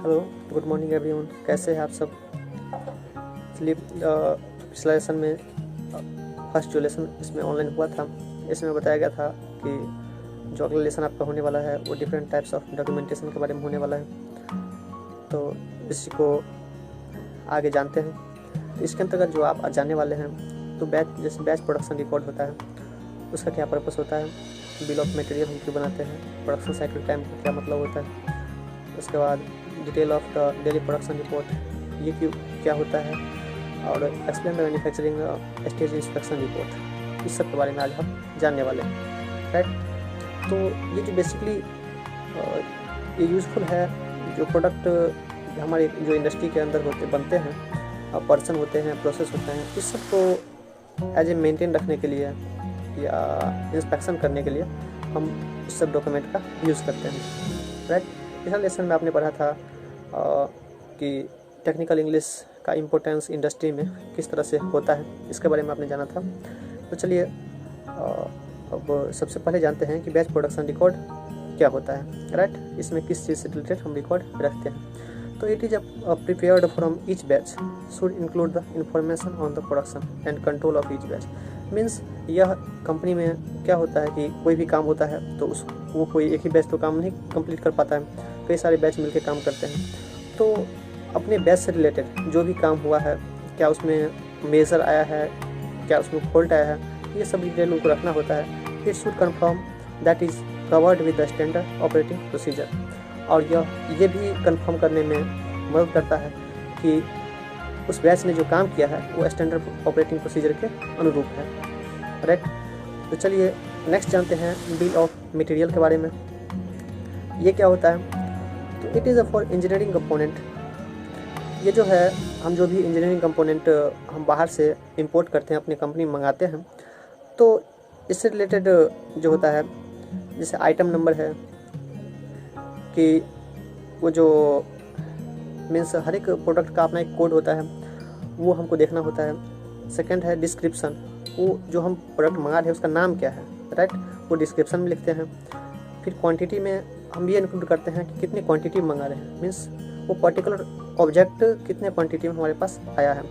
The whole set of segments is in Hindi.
Hello, good morning everyone. कैसे हैं आप सब? पिछला लेसन में फर्स्ट जो लेसन इसमें ऑनलाइन हुआ था, इसमें बताया गया था कि जो अगला लेसन आपका होने वाला है वो डिफरेंट टाइप्स ऑफ डॉक्यूमेंटेशन के बारे में होने वाला है। तो इसी को आगे जानते हैं। तो इसके अंतर्गत जो आप आज जानने वाले हैं, तो जैसे बैच प्रोडक्शन रिकॉर्ड होता है, उसका क्या पर्पस होता है, बिल ऑफ मटेरियल हम क्यों बनाते हैं, प्रोडक्शन साइकिल टाइम का क्या मतलब होता है, उसके बाद detail of the daily production report ये क्या होता है, और explain the manufacturing stage inspection report, इस सब के बारे में आज हम जानने वाले हैं। राइट, तो ये जो बेसिकली ये यूज़फुल है। जो प्रोडक्ट हमारे जो इंडस्ट्री के अंदर बनते हैं, पर्सन होते हैं, प्रोसेस होते हैं, इस सब को एज ए मेंटेन रखने के लिए या इंस्पेक्शन करने के लिए हम इस सब डॉक्यूमेंट का यूज़ करते हैं। राइट, पिछले लेसन में आपने पढ़ा था कि टेक्निकल इंग्लिश का इम्पोर्टेंस इंडस्ट्री में किस तरह से होता है, इसके बारे में आपने जाना था। तो चलिए अब सबसे पहले जानते हैं कि बैच प्रोडक्शन रिकॉर्ड क्या होता है। राइट, इसमें किस चीज़ से रिलेटेड हम रिकॉर्ड रखते हैं। तो it is prepared from each batch should include the information on the production and control of each batch. Means यह कंपनी में क्या होता है कि कोई भी काम होता है तो वो कोई एक ही बैच तो काम नहीं कंप्लीट कर पाता है, कई सारे बैच मिलकर काम करते हैं। तो अपने बैच से रिलेटेड जो भी काम हुआ है, क्या उसमें मेजर आया है, क्या उसमें फॉल्ट आया है, ये सब डिटेल उनको रखना होता है। It should confirm that is covered with the standard operating procedure. और ये भी कंफर्म करने में मदद करता है कि उस बैच ने जो काम किया है वो स्टैंडर्ड ऑपरेटिंग प्रोसीजर के अनुरूप है। राइट, तो चलिए नेक्स्ट जानते हैं बिल ऑफ मटेरियल के बारे में। ये क्या होता है? तो it is for engineering component. ये जो है, हम जो भी इंजीनियरिंग कंपोनेंट हम बाहर से इंपोर्ट करते हैं, अपनी कंपनी में मंगाते हैं, तो इससे रिलेटेड जो होता है, जैसे आइटम नंबर है कि वो जो मीन्स हर एक प्रोडक्ट का अपना एक कोड होता है, वो हमको देखना होता है। सेकंड है डिस्क्रिप्शन, वो जो हम प्रोडक्ट मंगा रहे हैं उसका नाम क्या है। राइट, वो डिस्क्रिप्शन में लिखते हैं। फिर क्वांटिटी में हम ये इंक्लूड करते हैं कि कितनी क्वांटिटी में मंगा रहे हैं, मीन्स वो पर्टिकुलर ऑब्जेक्ट कितने क्वांटिटी में हमारे पास आया है।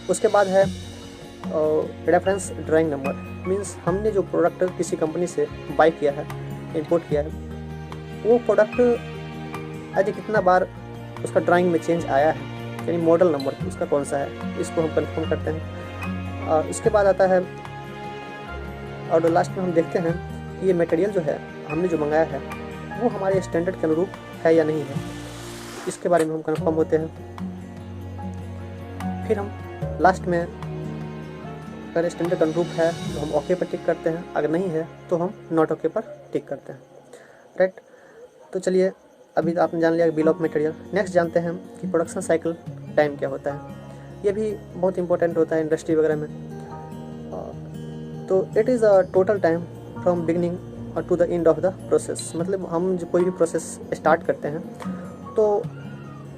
उसके बाद है रेफरेंस ड्राइंग नंबर, मीन्स हमने जो प्रोडक्ट किसी कंपनी से बाई किया है, इंपोर्ट किया है, वो प्रोडक्ट आज कितना बार उसका ड्राइंग में चेंज आया है, यानी मॉडल नंबर उसका कौन सा है, इसको हम कंफर्म करते हैं। इसके बाद आता है और लास्ट में हम देखते हैं कि ये मटेरियल जो है हमने जो मंगाया है वो हमारे स्टैंडर्ड के अनुरूप है या नहीं है, इसके बारे में हम कंफर्म होते हैं। फिर हम लास्ट में अगर स्टैंडर्ड के अनुरूप है तो हम ओके पर टिक करते हैं, अगर नहीं है तो हम नॉट ओके पर टिक करते हैं। राइट, तो चलिए अभी आपने जान लिया बिल ऑफ मटेरियल। नेक्स्ट जानते हैं कि प्रोडक्शन साइकिल टाइम क्या होता है। ये भी बहुत इंपॉर्टेंट होता है इंडस्ट्री वगैरह में। तो it is a total time from beginning to the end of the process. मतलब हम जो कोई भी प्रोसेस स्टार्ट करते हैं तो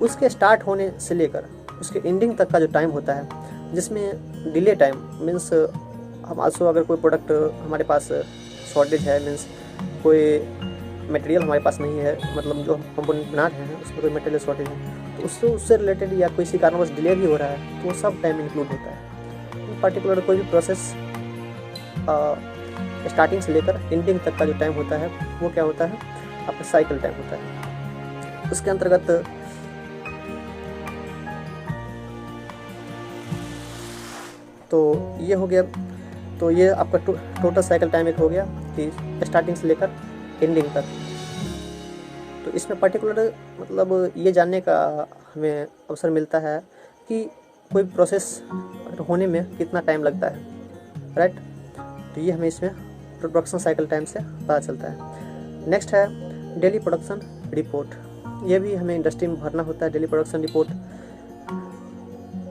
उसके स्टार्ट होने से लेकर उसके एंडिंग तक का जो टाइम होता है, जिसमें डिले टाइम मीन्स हम आल्सो अगर कोई प्रोडक्ट हमारे पास शॉर्टेज है, मीन्स कोई मटेरियल हमारे पास नहीं है, मतलब जो हम कंपोनेंट बना रहे हैं उसमें कोई मटेरियल शॉर्टेज है, तो उससे रिलेटेड या किसी कारणवश डिले भी हो रहा है, तो वो सब टाइम इंक्लूड होता है। पर्टिकुलर कोई भी प्रोसेस स्टार्टिंग से लेकर एंडिंग तक का जो टाइम होता है वो क्या होता है, आपका साइकिल टाइम होता है। उसके अंतर्गत तो ये हो गया, तो ये आपका टोटल साइकिल टाइम एक हो गया कि स्टार्टिंग से लेकर एंडिंग तक। तो इसमें पर्टिकुलर मतलब ये जानने का हमें अवसर मिलता है कि कोई प्रोसेस होने में कितना टाइम लगता है। राइट, तो ये हमें इसमें प्रोडक्शन साइकिल टाइम से पता चलता है। नेक्स्ट है डेली प्रोडक्शन रिपोर्ट। ये भी हमें इंडस्ट्री में भरना होता है, डेली प्रोडक्शन रिपोर्ट।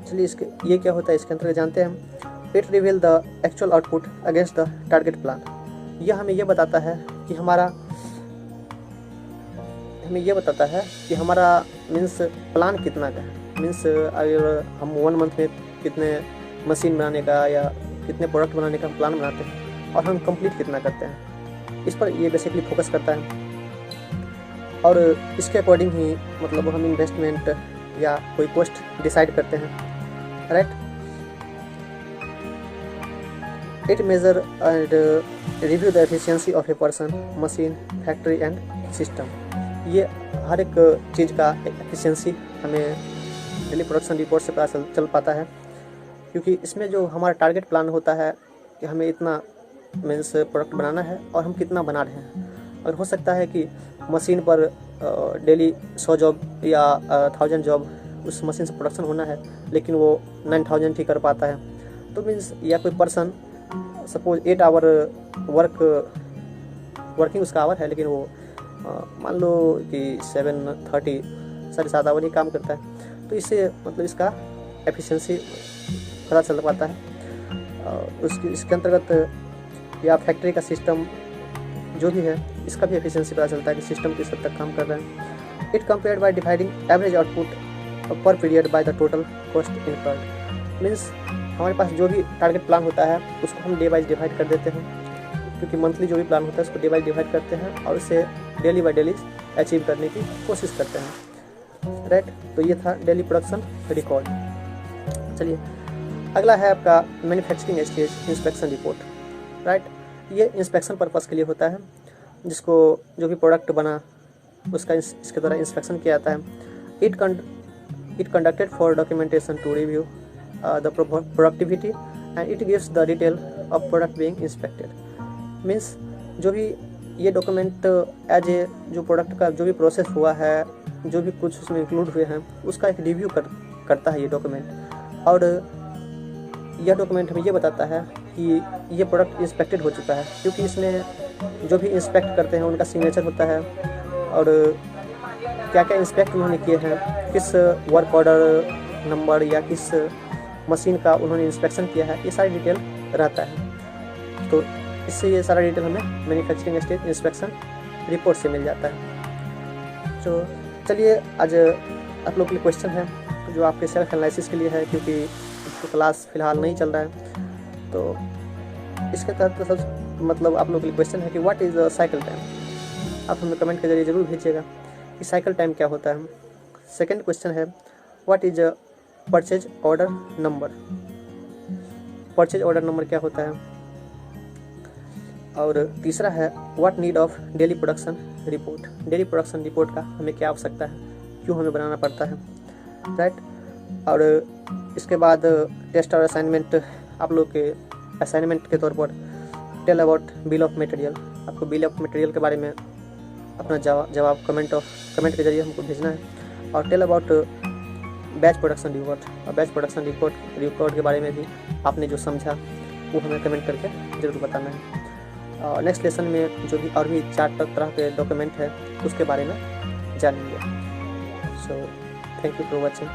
चलिए इसके ये क्या होता है इसके अंतर्गत जानते हैं। It reveal the actual output against the target plan. यह हमें ये बताता है कि हमारा मीन्स प्लान कितना का है। मीन्स अगर हम 1 मंथ में कितने मशीन बनाने का या कितने प्रोडक्ट बनाने का प्लान बनाते हैं और हम कंप्लीट कितना करते हैं, इस पर ये बेसिकली फोकस करता है। और इसके अकॉर्डिंग ही मतलब हम इन्वेस्टमेंट या कोई कॉस्ट डिसाइड करते हैं, right. It measure and review the efficiency of a person, machine, factory and system. ये हर एक चीज़ का एफिशिएंसी हमें डेली प्रोडक्शन रिपोर्ट से पता चल पाता है, क्योंकि इसमें जो हमारा टारगेट प्लान होता है कि हमें इतना मीन्स प्रोडक्ट बनाना है और हम कितना बना रहे हैं। और हो सकता है कि मशीन पर डेली 100 जॉब या 1000 जॉब उस मशीन से प्रोडक्शन होना है, लेकिन वो 9000 ही कर पाता है। तो मीन्स या कोई पर्सन सपोज 8 आवर वर्किंग उसका आवर है, लेकिन वो मान लो कि 7:30 7.5 आवर ही काम करता है। तो इससे मतलब इसका एफिशिएंसी पता चल पाता है। इसके अंतर्गत या फैक्ट्री का सिस्टम जो भी है, इसका भी एफिशिएंसी पता चलता है कि सिस्टम किस हद तक काम कर रहे हैं। It compared by dividing average output per period by the total cost incurred. Means हमारे पास जो भी टारगेट प्लान होता है उसको हम डे वाइज डिवाइड कर देते हैं, क्योंकि मंथली जो भी प्लान होता है उसको डे वाइज डिवाइड करते हैं और उसे डेली बाय डेली अचीव करने की कोशिश करते हैं, राइट। तो ये था डेली प्रोडक्शन रिकॉर्ड। चलिए अगला है आपका manufacturing stage inspection report, right. ये इंस्पेक्शन पर्पस के लिए होता है, जिसको जो भी प्रोडक्ट बना उसका इसके द्वारा इंस्पेक्शन किया जाता है। It conducted for documentation to review the productivity and it gives the detail of product being inspected. Means जो भी ये डॉक्यूमेंट एज ए जो प्रोडक्ट का जो भी प्रोसेस हुआ है, जो भी कुछ उसमें इंक्लूड हुए हैं, उसका एक रिव्यू करता है ये डॉक्यूमेंट। और यह डॉक्यूमेंट हमें ये बताता है कि ये प्रोडक्ट इंस्पेक्टेड हो चुका है, क्योंकि इसमें जो भी इंस्पेक्ट करते हैं उनका सिग्नेचर होता है और क्या क्या इंस्पेक्ट उन्होंने किए हैं, किस वर्क ऑर्डर नंबर या किस मशीन का उन्होंने इंस्पेक्शन किया है, ये सारी डिटेल रहता है। तो इससे ये सारा डिटेल हमें मैन्युफैक्चरिंग स्टेज इंस्पेक्शन रिपोर्ट से मिल जाता है। तो चलिए आज आप लोग के लिए क्वेश्चन है जो आपके सेल्फ एनालिसिस के लिए है, क्योंकि तो क्लास फिलहाल नहीं चल रहा है। तो इसके तहत सब मतलब आप लोगों के लिए क्वेश्चन है कि व्हाट इज़ साइकिल टाइम। आप हमें कमेंट के जरिए जरूर भेजिएगा कि साइकिल टाइम क्या होता है। सेकंड क्वेश्चन है what is purchase order number. Purchase order number क्या होता है। और तीसरा है what need of daily production report. Daily production report का हमें क्या आवश्यकता है, क्यों हमें बनाना पड़ता है, राइट। और इसके बाद टेस्ट और असाइनमेंट, आप लोग के असाइनमेंट के तौर पर tell about bill of material. आपको बिल ऑफ मटेरियल के बारे में अपना जवाब कमेंट के जरिए हमको भेजना है। और tell about batch production report. और बैच प्रोडक्शन रिपोर्ट के बारे में भी आपने जो समझा वो हमें कमेंट करके ज़रूर बताना है। नेक्स्ट लेसन में जो भी और भी 4 तरह के डॉक्यूमेंट है उसके बारे में जानेंगे। So thank you for watching.